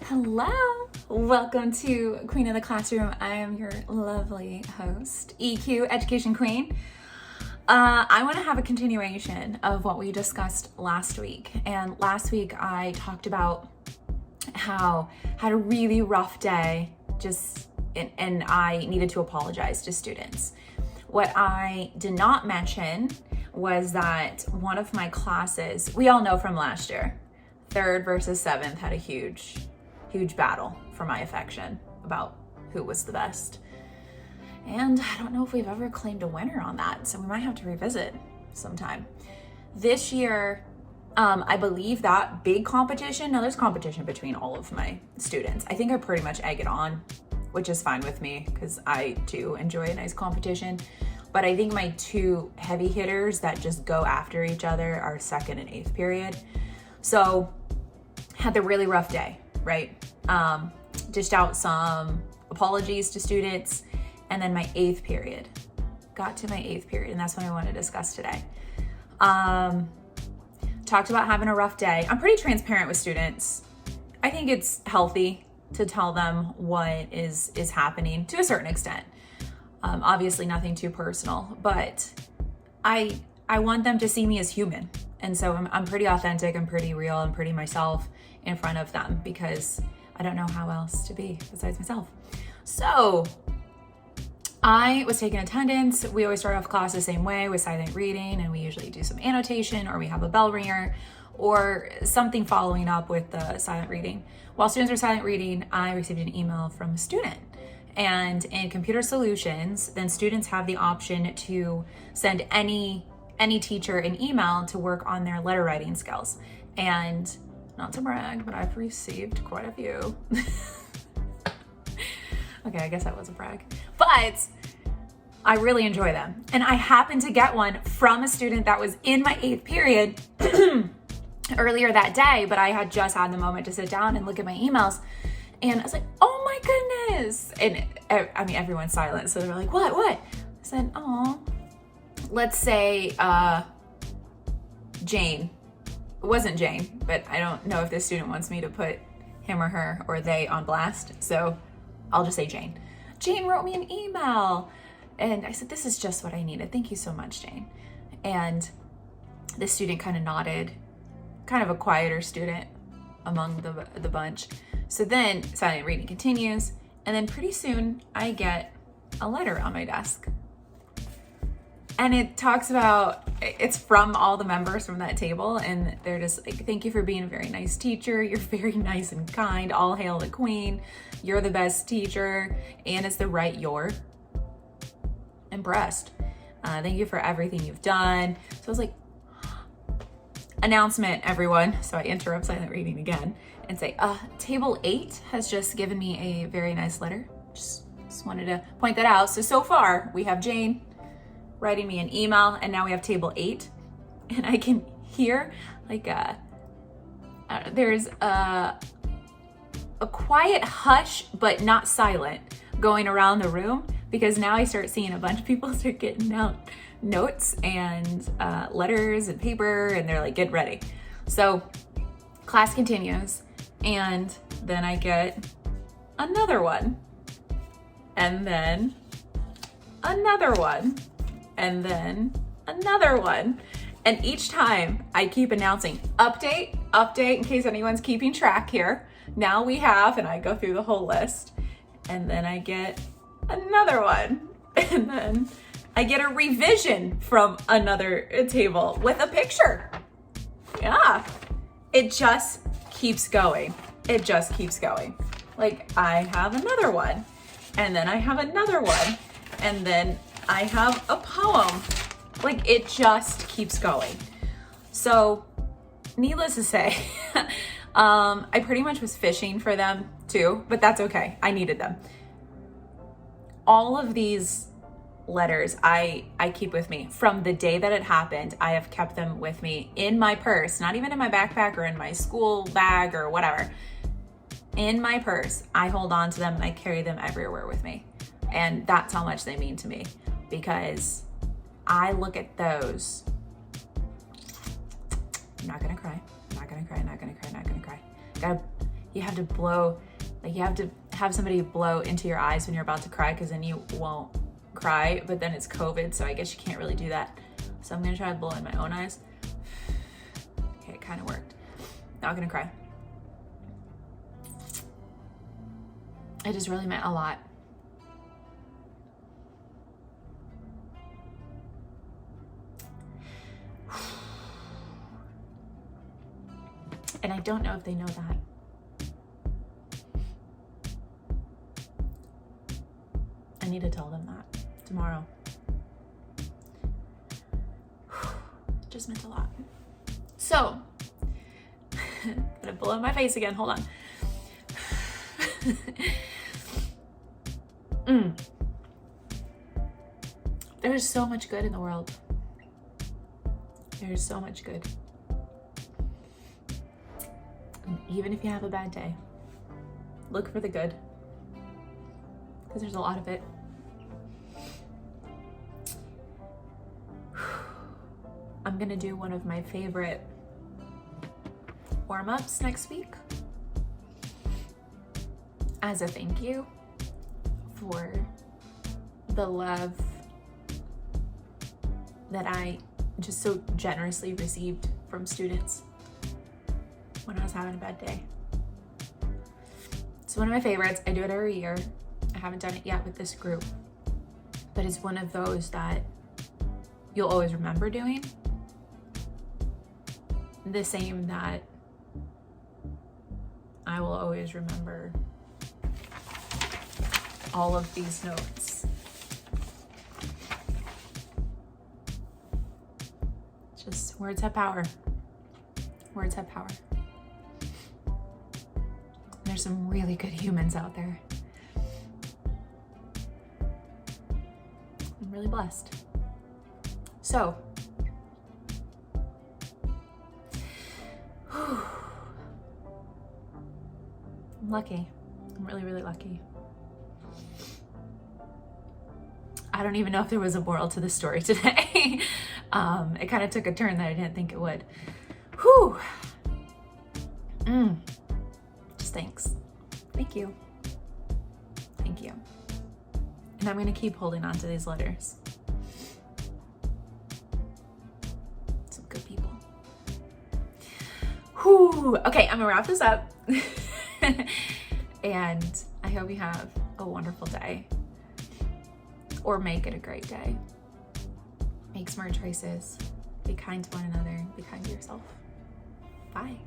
Hello, welcome to Queen of the Classroom. I am your lovely host, EQ, Education Queen. I want to have a continuation of what we discussed last week. And last week I talked about how I had a really rough day and I needed to apologize to students. What I did not mention was that one of my classes, we all know from last year, 3rd versus 7th had a huge battle for my affection about who was the best. And I don't know if we've ever claimed a winner on that, so we might have to revisit sometime. This year, I believe that big competition, now there's competition between all of my students. I think I pretty much egg it on, which is fine with me because I too enjoy a nice competition. But I think my two heavy hitters that just go after each other are 2nd and 8th period. So had the really rough day, right? Dished out some apologies to students, and then my 8th period. Got to my 8th period, and that's what I want to discuss today. Talked about having a rough day. I'm pretty transparent with students. I think it's healthy to tell them what is happening to a certain extent. Obviously nothing too personal, but I want them to see me as human. And so I'm pretty authentic, I'm pretty real, I'm pretty myself in front of them because I don't know how else to be besides myself. So I was taking attendance. We always start off class the same way with silent reading, and we usually do some annotation, or we have a bell ringer or something following up with the silent reading. While students are silent reading, I received an email from a student. And in computer solutions, then students have the option to send any teacher an email to work on their letter writing skills. And not to brag, but I've received quite a few. Okay, I guess that was a brag. But I really enjoy them. And I happened to get one from a student that was in my 8th period earlier that day, but I had just had the moment to sit down and look at my emails. And I was like, oh my goodness. And I mean, everyone's silent. So they're like, what? I said, oh, let's say Jane. It wasn't Jane, but I don't know if this student wants me to put him or her or they on blast. So I'll just say Jane. Jane wrote me an email. And I said, this is just what I needed. Thank you so much, Jane. And the student kind of nodded, kind of a quieter student among the bunch. So then silent reading continues. And then pretty soon I get a letter on my desk. And it talks about, it's from all the members from that table. And they're just like, thank you for being a very nice teacher. You're very nice and kind. All hail the queen. You're the best teacher. And it's the right you're impressed. Thank you for everything you've done. So I was like, announcement, everyone. So I interrupt silent reading again and say, table 8 has just given me a very nice letter. Just wanted to point that out. So far we have Jane writing me an email, and now we have table 8, and I can hear like there's a quiet hush, but not silent, going around the room, because now I start seeing a bunch of people start getting out notes and letters and paper, and they're like, get ready. So class continues, and then I get another one, and then another one, and then another one. And each time I keep announcing update in case anyone's keeping track here. Now we have, and I go through the whole list, and then I get another one, and then I get a revision from another table with a picture. Yeah, it just keeps going. It just keeps going. Like, I have another one, and then I have another one, and then I have a poem. Like, it just keeps going. So needless to say, I pretty much was fishing for them too, but that's okay. I needed them. All of these letters I keep with me from the day that it happened. I have kept them with me in my purse, not even in my backpack or in my school bag or whatever. In my purse, I hold on to them and I carry them everywhere with me. And that's how much they mean to me, because I look at those. I'm not gonna cry. Gotta you have to blow, like you have to have somebody blow into your eyes when you're about to cry, because then you won't cry, but then it's COVID, so I guess you can't really do that. So I'm gonna try to blow in my own eyes. Okay, it kind of worked. Not gonna cry. It just really meant a lot. And I don't know if they know that. I need to tell them that tomorrow. It just meant a lot. So, I'm gonna blow in my face again. Hold on. There's so much good in the world. There's so much good. And even if you have a bad day, look for the good, because there's a lot of it. I'm gonna do one of my favorite warm-ups next week as a thank you for the love that I just so generously received from students when I was having a bad day. It's one of my favorites. I do it every year. I haven't done it yet with this group, but it's one of those that you'll always remember doing. The same that I will always remember all of these notes. Just words have power. Words have power. There's some really good humans out there. I'm really blessed. So, I'm lucky. I'm really, really lucky. I don't even know if there was a moral to the story today. It kind of took a turn that I didn't think it would. Whew. Just thanks. Thank you. Thank you. And I'm gonna keep holding on to these letters. Some good people. Whew. Okay, I'm gonna wrap this up. And I hope you have a wonderful day. Or make it a great day. Make smart choices. Be kind to one another. Be kind to yourself. Bye.